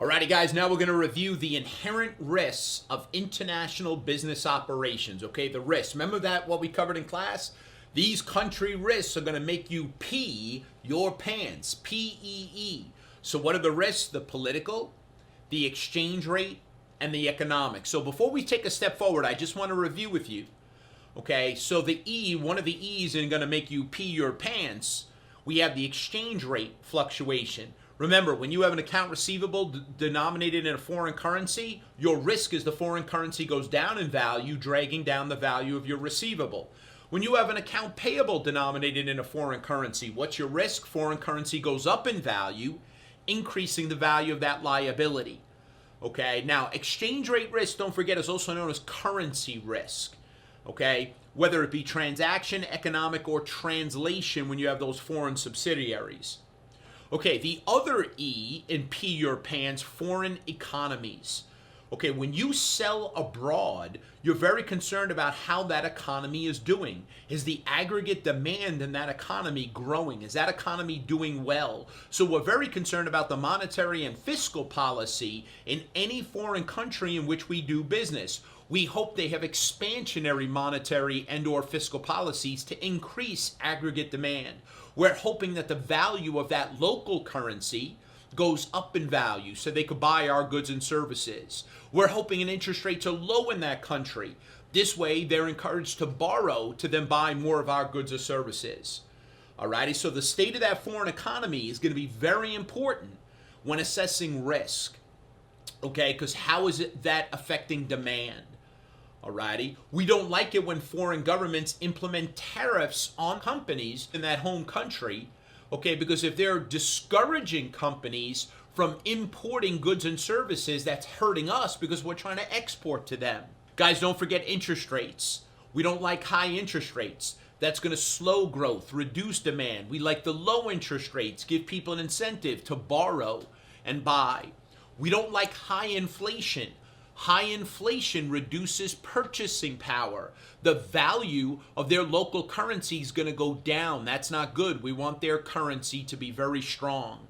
Alrighty, guys, now we're going to review the inherent risks of international business operations. Okay, the risks. Remember that what we covered in class? These country risks are going to make you pee your pants. P-E-E. So what are the risks? The political, the exchange rate, and the economic. So before we take a step forward, I just want to review with you. Okay, so the E, one of the E's is going to make you pee your pants. We have the exchange rate fluctuation. Remember, when you have an account receivable denominated in a foreign currency, your risk is the foreign currency goes down in value, dragging down the value of your receivable. When you have an account payable denominated in a foreign currency, what's your risk? Foreign currency goes up in value, increasing the value of that liability. Okay, now exchange rate risk, don't forget, is also known as currency risk. Okay, whether it be transaction, economic, or translation when you have those foreign subsidiaries. Okay, the other E in P your pants, foreign economies. Okay, when you sell abroad, you're very concerned about how that economy is doing. Is the aggregate demand in that economy growing? Is that economy doing well? So we're very concerned about the monetary and fiscal policy in any foreign country in which we do business. We hope they have expansionary monetary and or fiscal policies to increase aggregate demand. We're hoping that the value of that local currency goes up in value so they could buy our goods and services. We're hoping an interest rates are low in that country. This way, they're encouraged to borrow to then buy more of our goods or services. Alrighty, so the state of that foreign economy is going to be very important when assessing risk. Okay, because how is that affecting demand? Alrighty, we don't like it when foreign governments implement tariffs on companies in that home country. Okay, because if they're discouraging companies from importing goods and services, that's hurting us because we're trying to export to them. Guys, don't forget interest rates. We don't like high interest rates. That's going to slow growth, reduce demand. We like the low interest rates, give people an incentive to borrow and buy. We don't like high inflation. High inflation reduces purchasing power. The value of their local currency is going to go down. That's not good. We want their currency to be very strong.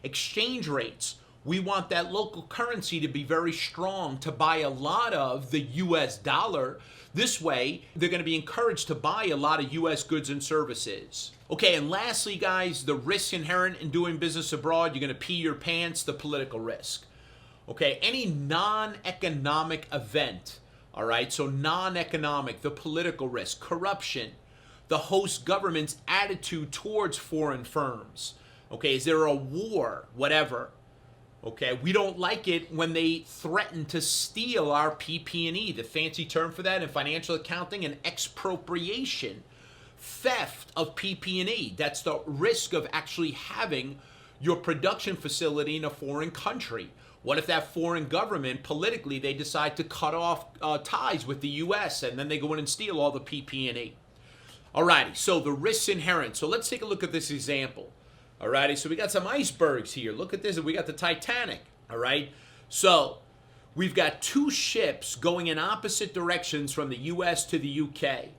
Exchange rates. We want that local currency to be very strong to buy a lot of the US dollar. This way, they're going to be encouraged to buy a lot of US goods and services. Okay, and lastly, guys, the risk inherent in doing business abroad, you're going to pee your pants, the political risk. Okay, any non-economic event, all right, so non-economic, the political risk, corruption, the host government's attitude towards foreign firms. Okay, is there a war, whatever. Okay, we don't like it when they threaten to steal our PP&E. The fancy term for that in financial accounting, an expropriation, theft of PP&E. That's the risk of actually having your production facility in a foreign country. What if that foreign government, politically, they decide to cut off ties with the U.S. and then they go in and steal all the PP&E? Alrighty, so the risks inherent. So let's take a look at this example. Alrighty, so we got some icebergs here. Look at this, we got the Titanic. Alright, so we've got two ships going in opposite directions from the U.S. to the U.K.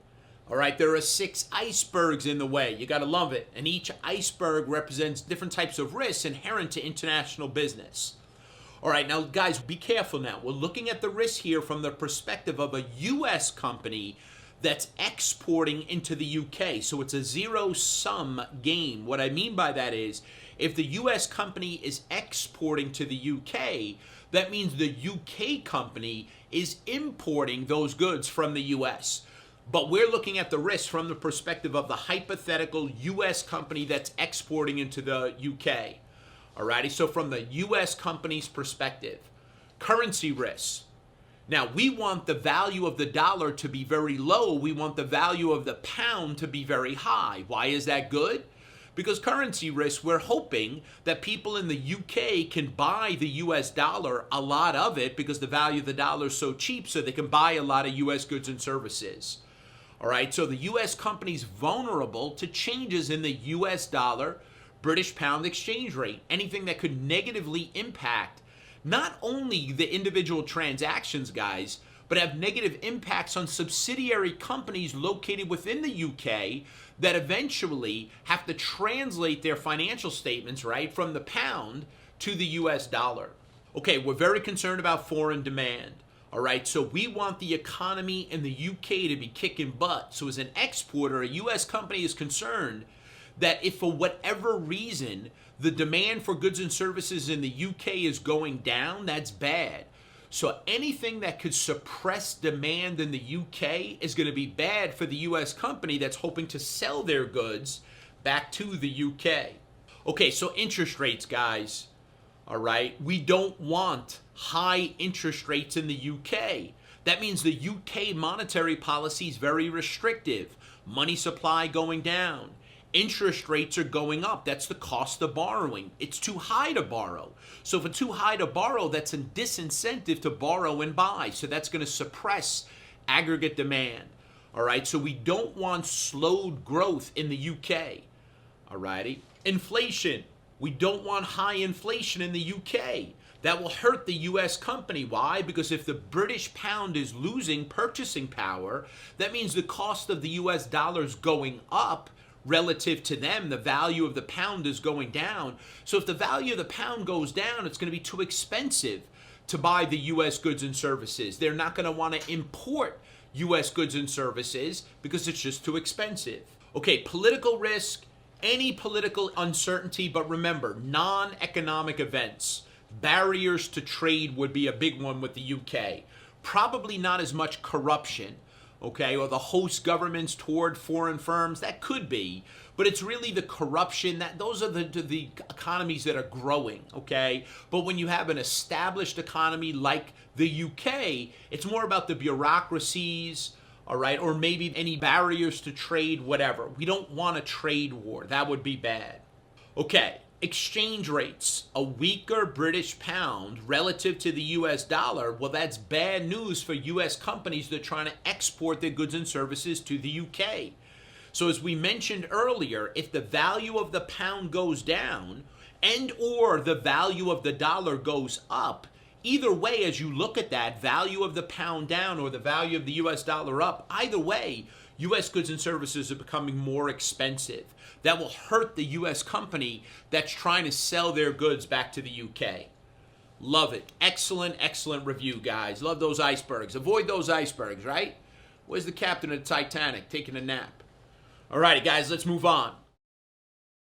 Alright, there are 6 icebergs in the way. You gotta love it. And each iceberg represents different types of risks inherent to international business. All right, now, guys, be careful now. We're looking at the risk here from the perspective of a U.S. company that's exporting into the U.K., so it's a zero-sum game. What I mean by that is, if the U.S. company is exporting to the U.K., that means the U.K. company is importing those goods from the U.S., but we're looking at the risk from the perspective of the hypothetical U.S. company that's exporting into the U.K., Alrighty, so from the U.S. company's perspective, currency risks. Now, we want the value of the dollar to be very low. We want the value of the pound to be very high. Why is that good? Because currency risks, we're hoping that people in the UK can buy the US dollar, a lot of it, because the value of the dollar is so cheap, so they can buy a lot of US goods and services. Alright, so the US company's vulnerable to changes in the US dollar, British pound exchange rate, anything that could negatively impact not only the individual transactions, guys, but have negative impacts on subsidiary companies located within the UK that eventually have to translate their financial statements, right, from the pound to the US dollar. Okay, we're very concerned about foreign demand. All right, so we want the economy in the UK to be kicking butt. So as an exporter, a US company is concerned that if for whatever reason the demand for goods and services in the UK is going down, that's bad. So anything that could suppress demand in the UK is going to be bad for the US company that's hoping to sell their goods back to the UK. Okay, so interest rates, guys. All right, we don't want high interest rates in the UK. That means the UK monetary policy is very restrictive. Money supply going down. Interest rates are going up. That's the cost of borrowing. It's too high to borrow. So if it's too high to borrow, that's a disincentive to borrow and buy. So that's going to suppress aggregate demand. All right, so we don't want slowed growth in the UK. All righty. Inflation. We don't want high inflation in the UK. That will hurt the US company. Why? Because if the British pound is losing purchasing power, that means the cost of the US dollar is going up relative to them. The value of the pound is going down. So if the value of the pound goes down, it's going to be too expensive to buy the US goods and services. They're not going to want to import US goods and services because it's just too expensive. Okay, political risk. Any political uncertainty, but remember, non-economic events, barriers to trade would be a big one with the UK. Probably not as much corruption, okay, or the host governments toward foreign firms. That could be, but it's really the corruption. Those are the economies that are growing, okay? But when you have an established economy like the UK, it's more about the bureaucracies, all right, or maybe any barriers to trade, whatever. We don't want a trade war. That would be bad. Okay, exchange rates. A weaker British pound relative to the US dollar, well, that's bad news for US companies that are trying to export their goods and services to the UK. So as we mentioned earlier, if the value of the pound goes down and or the value of the dollar goes up, either way, as you look at that, value of the pound down or the value of the US dollar up, either way, US goods and services are becoming more expensive. That will hurt the US company that's trying to sell their goods back to the UK. Love it. Excellent, excellent review, guys. Love those icebergs. Avoid those icebergs, right? Where's the captain of the Titanic taking a nap? All righty, guys, let's move on.